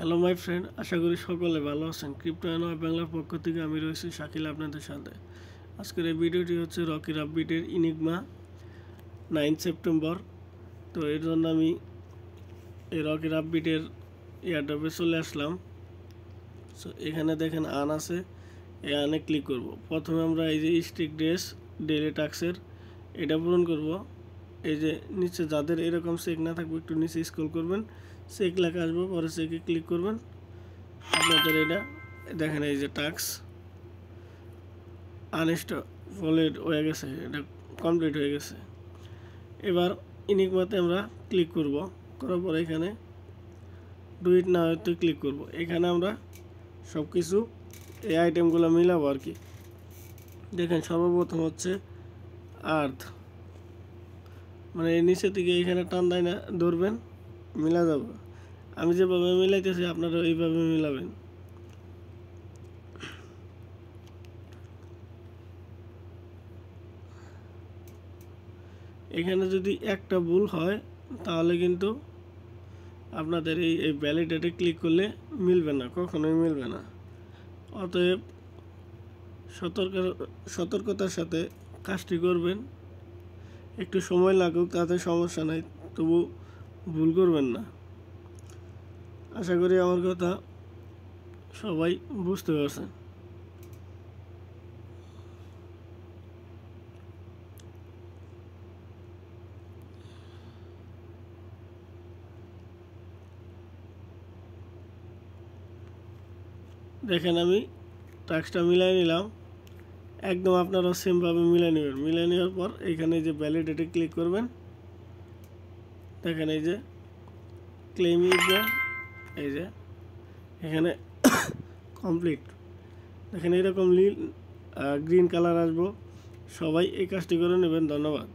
Hello my friend, আশা করি সকলে ভালো আছেন। ক্রিপ্টো নয় বাংলার পক্ষ থেকে আমি রয়েছি শাকিল আপনাদের সাথে। আজকের এই ভিডিওটি হচ্ছে রকি রাব্বিটের ইনিগমা 9 সেপ্টেম্বর। তো এর জন্য আমি এই রকি রাব্বিটের এয়ারড্রপে চলে আসলাম। সো এখানে দেখেন আন আছে, এই আনে ক্লিক করব। প্রথমে আমরা এই যে স্টিক ড্রেস ডেইলি টাস্কের এটা পূরণ করব। এই যে নিচে যাদের এরকম চেক না থাকবে একটু নিচে স্ক্রল করবেন, চেক লেখা আসবো, পরে চেকে ক্লিক করবেন। আপনাদের এটা দেখেন এই যে টাস্ক আনইনস্টলেড হয়ে গেছে, এটা কমপ্লিট হয়ে গেছে। এবার ইনিগমাতে আমরা ক্লিক করব, করার পরে এখানে ডু ইট নাও এতে ক্লিক করব। এখানে আমরা সব কিছু এই আইটেমগুলো মিলাবো আর কি। দেখেন সর্বপ্রথম হচ্ছে আর্থ, মানে এই নিচে থেকে এখানে টান দেয় না, ধরবেন, মিলা যাবে। আমি যেভাবে মিলাইতেছি আপনারা এইভাবে মিলাবেন। এখানে যদি একটা ভুল হয় তাহলে কিন্তু আপনাদের এই ভ্যালিডেটে ক্লিক করলে মিলবে না, কখনোই মিলবে না। অতএব সতর্কতার সাথে কাজটি করবেন। একটু সময় লাগুক তাতে সমস্যা নাই, তবু ভুল করবেন না। আশা করি আমার কথা সবাই বুঝতে পারছেন। দেখেন আমি টাস্কটা মিলাই নিলাম, একদম আপনারা সেমভাবে মিলাই নেবেন। মিলাই নেওয়ার পর এইখানে যে ভ্যালিডেটে ক্লিক করবেন, দেখেন এই যে ক্লেম ইউজার, এই যে এখানে কমপ্লিট, দেখেন এরকম গ্রিন কালার আসবো। সবাই এই কাজটি করে নেবেন। ধন্যবাদ।